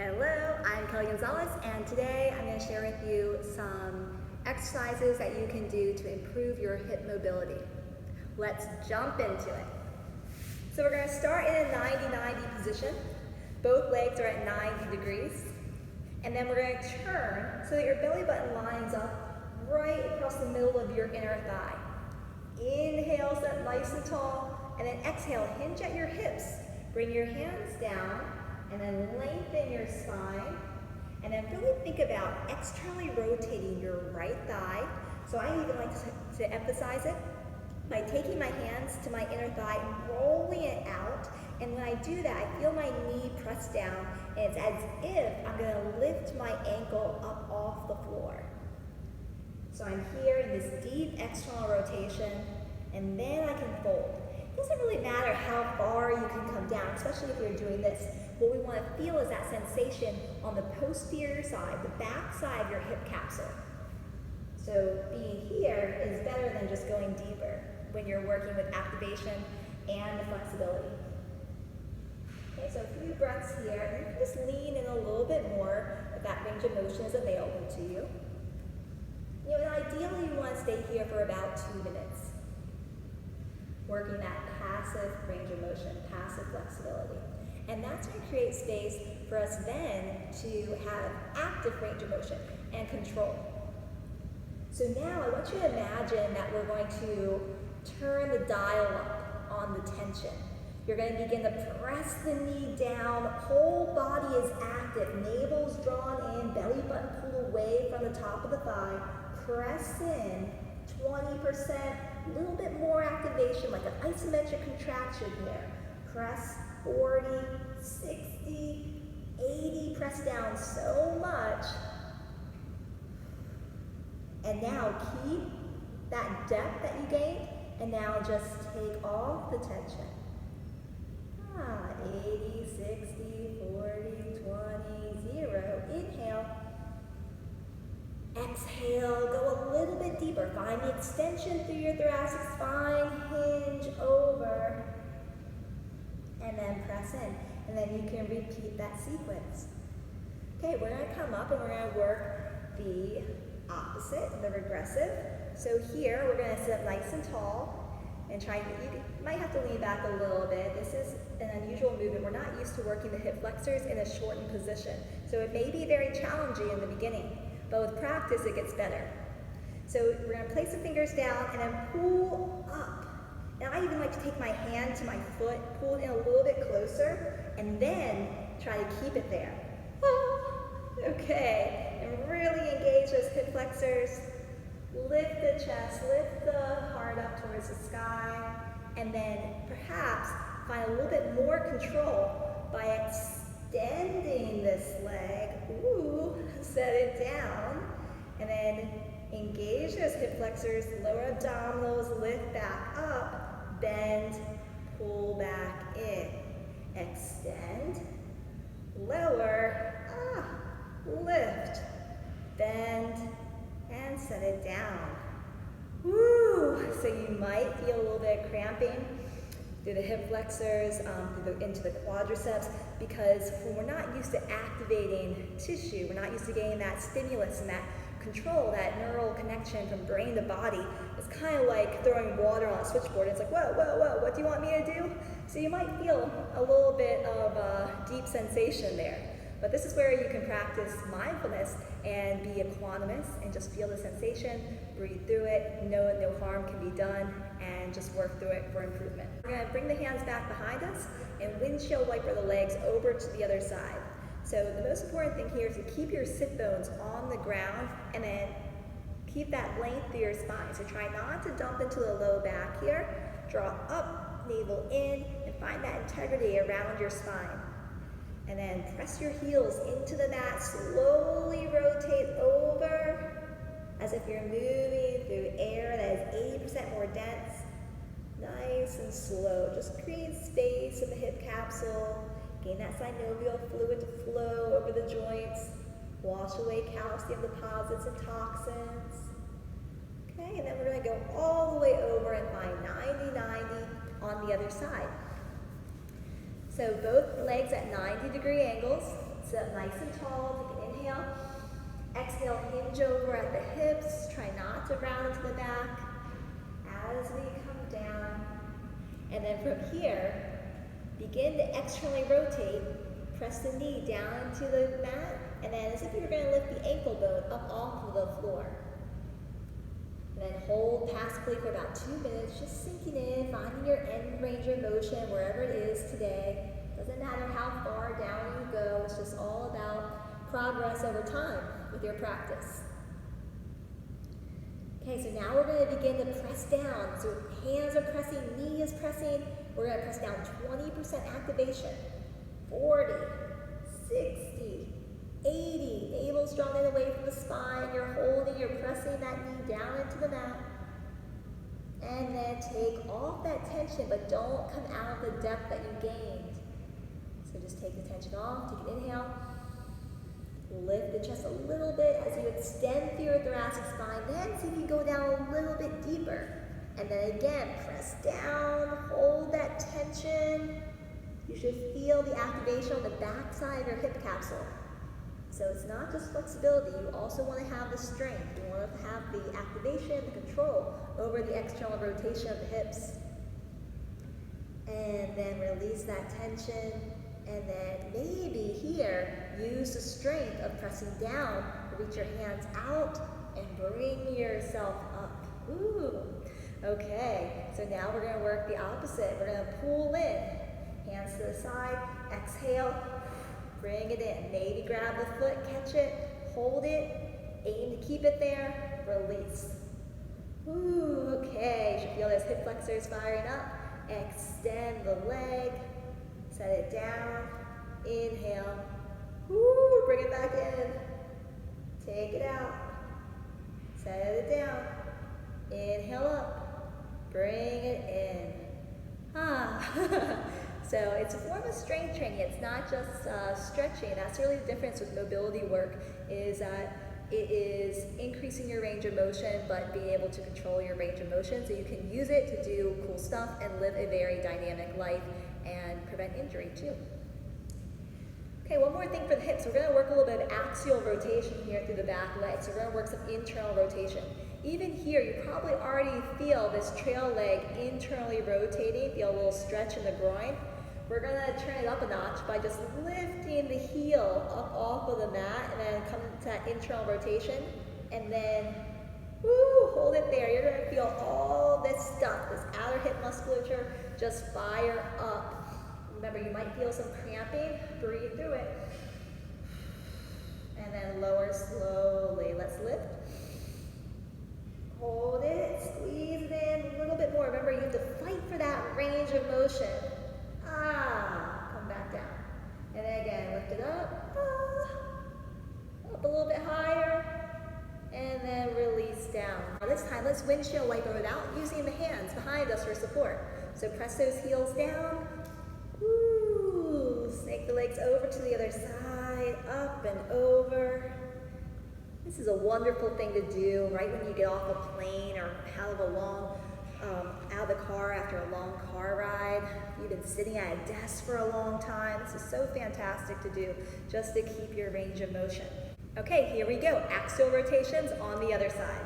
Hello, I'm Kelly Gonzalez, and today I'm going to share with you some exercises that you can do to improve your hip mobility. Let's jump into it. So we're going to start in a 90-90 position. Both legs are at 90 degrees. And then we're going to turn so that your belly button lines up right across the middle of your inner thigh. Inhale, sit nice and tall, and then exhale, hinge at your hips. Bring your hands down, and then lengthen your spine, and then really think about externally rotating your right thigh. So I even like to emphasize it by taking my hands to my inner thigh and rolling it out. And when I do that, I feel my knee press down, and it's as if I'm going to lift my ankle up off the floor. So I'm here in this deep external rotation, and then I can fold. It doesn't really matter how far you can come down, especially if you're doing this. What we want to feel is that sensation on the posterior side, the back side of your hip capsule. So being here is better than just going deeper when you're working with activation and the flexibility. Okay, so a few breaths here, and you can just lean in a little bit more if that range of motion is available to you. You know, and ideally you want to stay here for about 2 minutes, working that passive range of motion, passive flexibility. And that's going to create space for us then to have active range of motion and control. So now I want you to imagine that we're going to turn the dial up on the tension. You're going to begin to press the knee down, whole body is active, navel's drawn in, belly button pulled away from the top of the thigh, press in, 20%, a little bit more activation, like an isometric contraction here. Press 40, 60, 80, press down so much. And now keep that depth that you gained, and now just take off the tension. 80, 60, 40, 20, 0. Inhale. Exhale, go a little bit deeper. Find the extension through your thoracic spine, hinge over, and then press in. And then you can repeat that sequence. Okay, we're going to come up and we're going to work the opposite, the regressive. So here, we're going to sit up nice and tall and try, you might have to lean back a little bit. This is an unusual movement. We're not used to working the hip flexors in a shortened position. So it may be very challenging in the beginning, but with practice, it gets better. So we're going to place the fingers down and then pull up. Now I even like to take my hand to my foot, pull it in a little bit closer, and then try to keep it there. Okay, and really engage those hip flexors. Lift the chest, lift the heart up towards the sky, and then perhaps find a little bit more control by extending this leg. Ooh, set it down, and then engage those hip flexors, lower abdominals, lift back up, bend, pull back in, extend, lower, lift, bend, and set it down. Woo! So you might feel a little bit of cramping through the hip flexors, into the quadriceps, because when we're not used to activating tissue, we're not used to getting that stimulus and that control, that neural connection from brain to body. It's kind of like throwing water on a switchboard. It's like, whoa, whoa, whoa, what do you want me to do? So you might feel a little bit of deep sensation there. But this is where you can practice mindfulness and be equanimous and just feel the sensation, breathe through it, know that no harm can be done, and just work through it for improvement. We're going to bring the hands back behind us and windshield wiper the legs over to the other side. So the most important thing here is to keep your sit bones on the ground and then keep that length through your spine. So try not to dump into the low back here. Draw up, navel in, and find that integrity around your spine. And then press your heels into the mat, slowly rotate over as if you're moving through air that is 80% more dense. Nice and slow. Just create space in the hip capsule. Gain that synovial fluid to flow over the joints. Wash away calcium deposits and toxins. Okay, and then we're going to go all the way over and find 90-90 on the other side. So both legs at 90-degree angles, Sit up nice and tall, take an inhale. Exhale, hinge over at the hips. Try not to round into the back as we come down. And then from here, begin to externally rotate. Press the knee down into the mat, and then as if you were going to lift the ankle bone up off of the floor. And then hold passively for about 2 minutes, just sinking in, finding your end range of motion wherever it is today. Doesn't matter how far down you go, it's just all about progress over time with your practice. Okay, so now we're going to begin to press down. So hands are pressing, knee is pressing. We're going to press down 20% activation. 40, 60, 80. Navel's drawn in away from the spine. You're holding, you're pressing that knee down into the mat. And then take off that tension, but don't come out of the depth that you gained. So just take the tension off, take an inhale. Lift the chest a little bit as you extend through your thoracic spine. Then see if you go down a little bit deeper. And then again, press down, hold that tension. You should feel the activation on the back side of your hip capsule. So it's not just flexibility, you also want to have the strength. You want to have the activation, the control over the external rotation of the hips. And then release that tension. And then maybe here, use the strength of pressing down, reach your hands out, and bring yourself up. Ooh, okay. So now we're going to work the opposite. We're going to pull in, hands to the side, exhale, bring it in. Maybe grab the foot, catch it, hold it, aim to keep it there, release. Ooh, okay. You should feel those hip flexors firing up. Extend the leg. Set it down, inhale, woo, bring it back in, take it out, set it down, inhale up, bring it in. So it's a form of strength training, it's not just stretching. That's really the difference with mobility work, is that it is increasing your range of motion, but being able to control your range of motion so you can use it to do cool stuff and live a very dynamic life and prevent injury too. Okay, one more thing for the hips. We're going to work a little bit of axial rotation here through the back legs. So we're going to work some internal rotation. Even here, you probably already feel this trail leg internally rotating, feel a little stretch in the groin. We're going to turn it up a notch by just lifting the heel up off of the mat and then come to that internal rotation. And then, woo, hold it there. You're going to feel all this stuff, this outer hip musculature, just fire up. Remember, you might feel some cramping. Breathe through it. And then lower slowly. Let's lift. Hold it. Squeeze it in a little bit more. Remember, you have to fight for that range of motion. Come back down. And then again, lift it up. Up a little bit higher. And then release down. Now this time, let's windshield wiper without using the hands behind us for support. So press those heels down. Woo. Snake the legs over to the other side, up and over. This is a wonderful thing to do right when you get off a plane or out of the car after a long car ride. You've been sitting at a desk for a long time. This is so fantastic to do just to keep your range of motion. Okay, here we go. Axial rotations on the other side.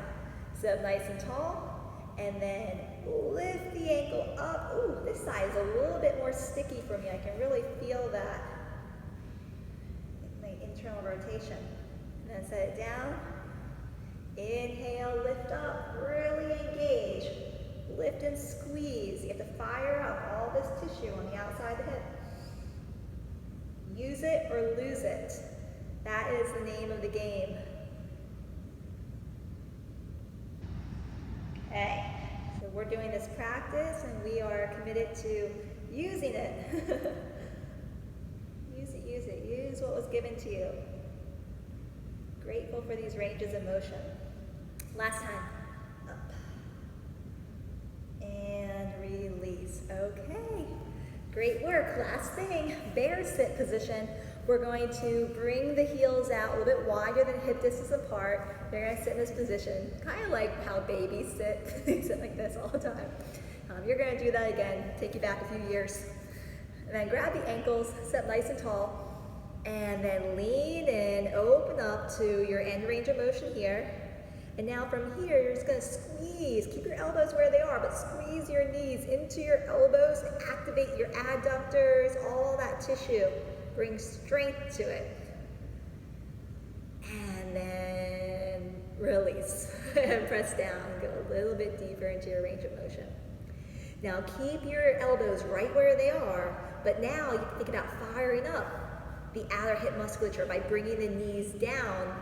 Sit up nice and tall, and then lift the ankle up. Ooh, this side is a little bit more sticky for me. I can really feel that in my internal rotation. And then set it down. Inhale, lift up, really engage. Lift and squeeze. You have to fire up all this tissue on the outside of the hip. Use it or lose it. That is the name of the game. Okay, so we're doing this practice and we are committed to using it. Use it, use it. Use what was given to you. Grateful for these ranges of motion. Last time. Up. And release. Okay. Great work. Last thing, bear sit position. We're going to bring the heels out a little bit wider than hip distance apart. You're going to sit in this position, kind of like how babies sit. They sit like this all the time. You're going to do that again. Take you back a few years. And then grab the ankles, sit nice and tall. And then lean in, open up to your end range of motion here. And now from here, you're just gonna squeeze. Keep your elbows where they are, but squeeze your knees into your elbows, activate your adductors, all that tissue. Bring strength to it. And then release. Press down, go a little bit deeper into your range of motion. Now keep your elbows right where they are, but now you can think about firing up the outer hip musculature by bringing the knees down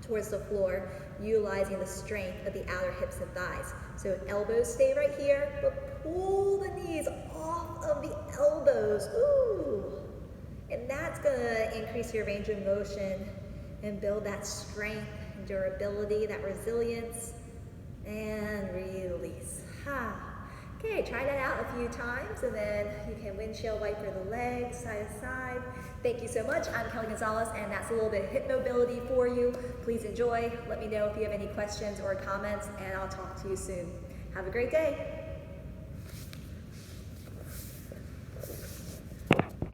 towards the floor, utilizing the strength of the outer hips and thighs. So elbows stay right here, but pull the knees off of the elbows. Ooh. And that's gonna increase your range of motion and build that strength and durability, that resilience, and release. Okay, try that out a few times, and then you can windshield wiper the legs side to side. Thank you so much. I'm Kelly Gonzalez, and that's a little bit of hip mobility for you. Please enjoy. Let me know if you have any questions or comments, and I'll talk to you soon. Have a great day.